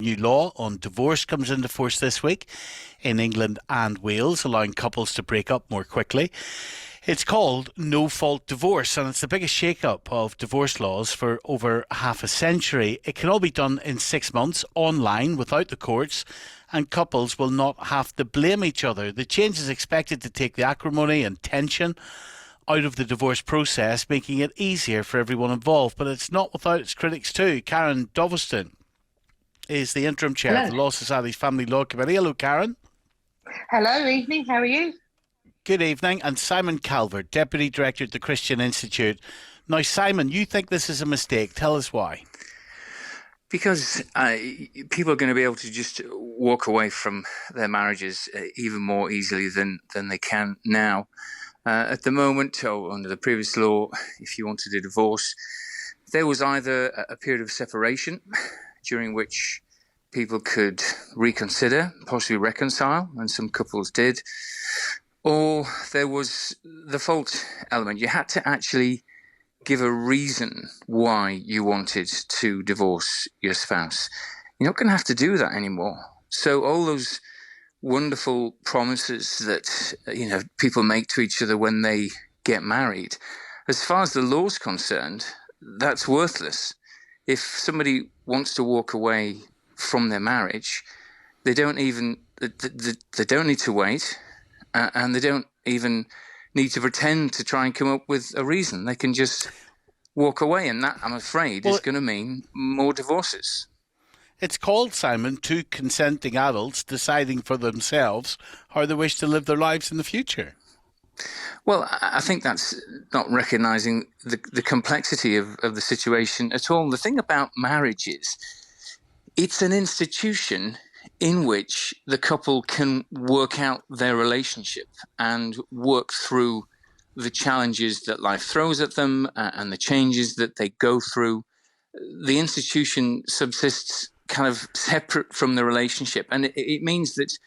New law on divorce comes into force this week in England and Wales, allowing couples to break up more quickly. It's called no-fault divorce, and it's the biggest shake-up of divorce laws for over half a century. It can all be done in 6 months, online, without the courts, and couples will not have to blame each other. The change is expected to take the acrimony and tension out of the divorce process, making it easier for everyone involved. But it's not without its critics too. Karen Doveston is the interim chair of the Law Society's Family Law Committee. Hello, Karen. Hello, evening. How are you? Good evening. And Simon Calvert, Deputy Director at the Christian Institute. Now, Simon, you think this is a mistake. Tell us why. Because people are going to be able to just walk away from their marriages even more easily than they can now. At the moment, or under the previous law, if you wanted a divorce, there was either a period of separation during which people could reconsider, possibly reconcile, and some couples did, or there was the fault element. You had to actually give a reason why you wanted to divorce your spouse. You're not going to have to do that anymore. So all those wonderful promises that people make to each other when they get married, as far as the law's concerned, that's worthless. If somebody wants to walk away from their marriage, they don't need to wait, and they don't even need to pretend to try and come up with a reason. They can just walk away, and that, I'm afraid, is going to mean more divorces. It's called, Simon, two consenting adults deciding for themselves how they wish to live their lives in the future. Well, I think that's not recognising the complexity of the situation at all. The thing about marriage is it's an institution in which the couple can work out their relationship and work through the challenges that life throws at them and the changes that they go through. The institution subsists kind of separate from the relationship, and it means that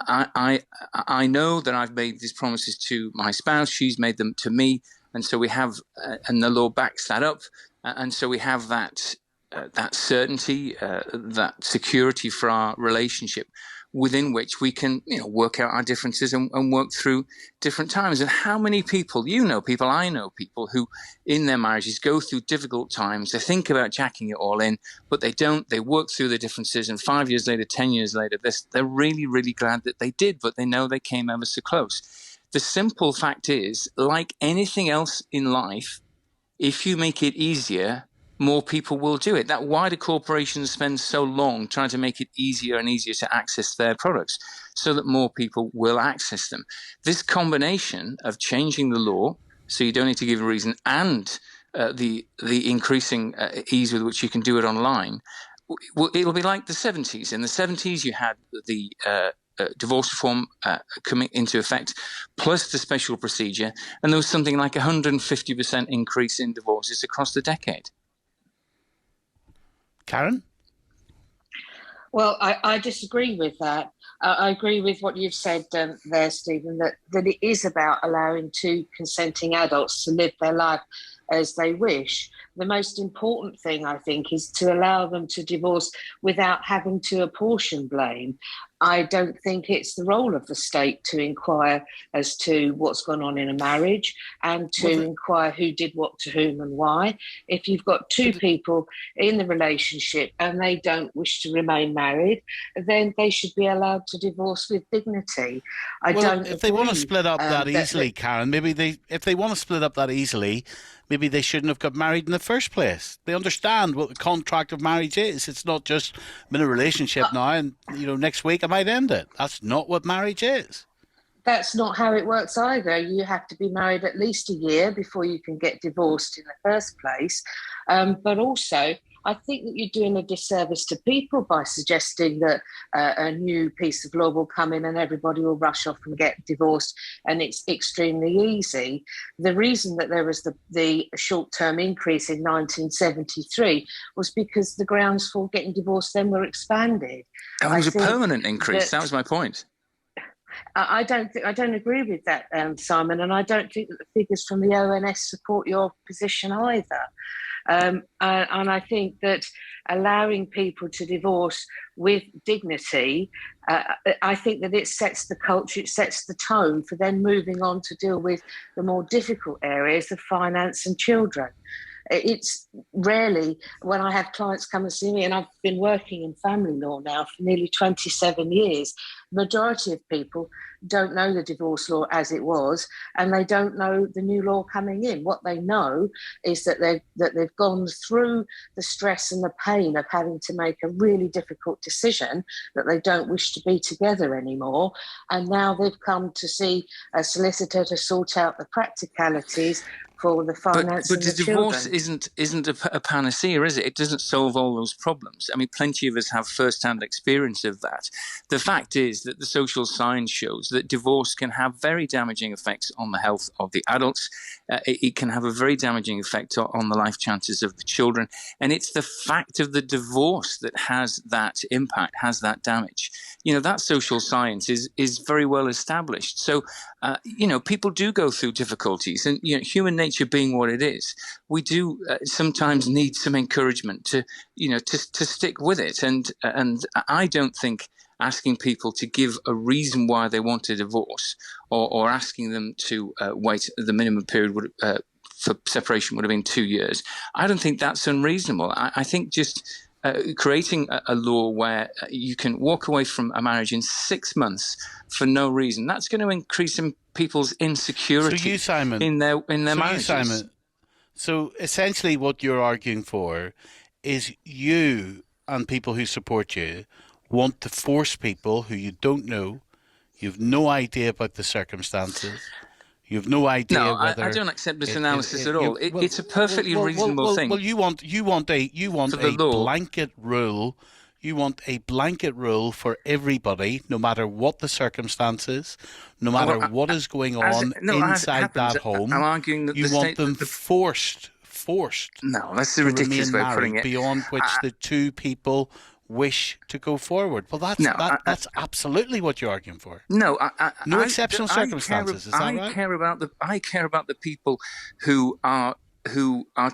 I know that I've made these promises to my spouse, she's made them to me, and so we have, and the law backs that up, and so we have that certainty, that security for our relationship, within which we can work out our differences and work through different times. And how many people, I know people who in their marriages go through difficult times. They think about jacking it all in, but they don't. They work through the differences, and 5 years later, 10 years later, they're really, really glad that they did, but they know they came ever so close. The simple fact is, like anything else in life, if you make it easier, more people will do it. That's why the corporations spend so long trying to make it easier and easier to access their products, so that more people will access them. This combination of changing the law so you don't need to give a reason, and the increasing ease with which you can do it online, it'll be like the 70s. In the 70s, you had the divorce reform coming into effect, plus the special procedure, and there was something like 150% increase in divorces across the decade. Karen? Well, I disagree with that. I agree with what you've said there, Stephen, that it is about allowing two consenting adults to live their life as they wish. The most important thing, I think, is to allow them to divorce without having to apportion blame. I don't think it's the role of the state to inquire as to what's gone on in a marriage and to inquire who did what to whom and why. If you've got two people in the relationship and they don't wish to remain married, then they should be allowed to divorce with dignity. If they want to split up that easily, Karen, if they want to split up that easily, maybe they shouldn't have got married in the first place. They understand what the contract of marriage is. It's not just I'm in a relationship now and next week I might end it. That's not what marriage is. That's not how it works either. You have to be married at least a year before you can get divorced in the first place. But also, I think that you're doing a disservice to people by suggesting that a new piece of law will come in and everybody will rush off and get divorced and it's extremely easy. The reason that there was the short-term increase in 1973 was because the grounds for getting divorced then were expanded. It was a permanent increase. That was my point. I don't agree with that, Simon, and I don't think that the figures from the ONS support your position either. And I think that allowing people to divorce with dignity, I think that it sets the culture, it sets the tone for then moving on to deal with the more difficult areas of finance and children. It's rarely, when I have clients come and see me, and I've been working in family law now for nearly 27 years, the majority of people don't know the divorce law as it was, and they don't know the new law coming in. What they know is that they've gone through the stress and the pain of having to make a really difficult decision, that they don't wish to be together anymore, and now they've come to see a solicitor to sort out the practicalities for the finance but and the the divorce children. isn't a panacea, is it? It doesn't solve all those problems. I mean, plenty of us have first-hand experience of that. The fact is that the social science shows that divorce can have very damaging effects on the health of the adults. It can have a very damaging effect on the life chances of the children. And it's the fact of the divorce that has that impact, has that damage. You know, that social science is very well established. So, people do go through difficulties, and human nature being what it is, we do sometimes need some encouragement to stick with it. And I don't think asking people to give a reason why they want a divorce, or asking them to wait, the minimum period for separation would have been 2 years. I don't think that's unreasonable. I think just creating a law where you can walk away from a marriage in 6 months for no reason, that's going to increase people's insecurity in their marriages. So essentially what you're arguing for is you and people who support you want to force people who you don't know, you've no idea about the circumstances, you've no idea whether... I don't accept this analysis at all. It's a perfectly reasonable thing. Well, you want a blanket rule. You want a blanket rule for everybody, no matter what the circumstances, no matter what is going on inside that home. I'm arguing that you want them forced. No, that's a ridiculous way of putting it. Beyond which the two people wish to go forward. Well, that's absolutely what you're arguing for. No, no exceptional circumstances. Is that right? I care about the people who are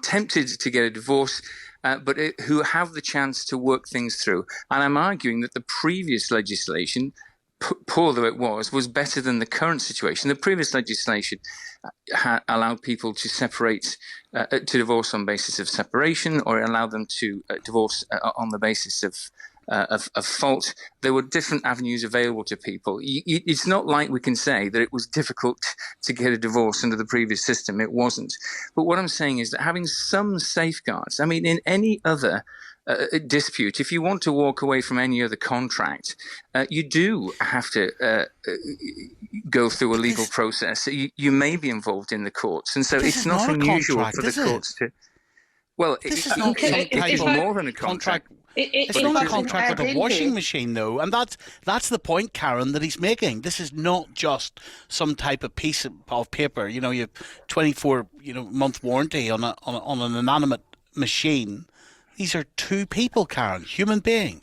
tempted to get a divorce, but who have the chance to work things through. And I'm arguing that the previous legislation, poor though it was better than the current situation. The previous legislation allowed people to separate, to divorce on basis of separation, or allowed them to divorce on the basis of fault. There were different avenues available to people. It's not like we can say that it was difficult to get a divorce under the previous system. It wasn't. But what I'm saying is that having some safeguards, I mean, in any other dispute, if you want to walk away from any other contract, you do have to go through a legal process. You may be involved in the courts. And so it's not unusual for the courts to... Well, it's more than a contract. It's not a contract with a washing machine, though, and that's the point, Karen, that he's making. This is not just some type of piece of paper. You have 24 month warranty on an inanimate machine. These are two people, Karen, human beings.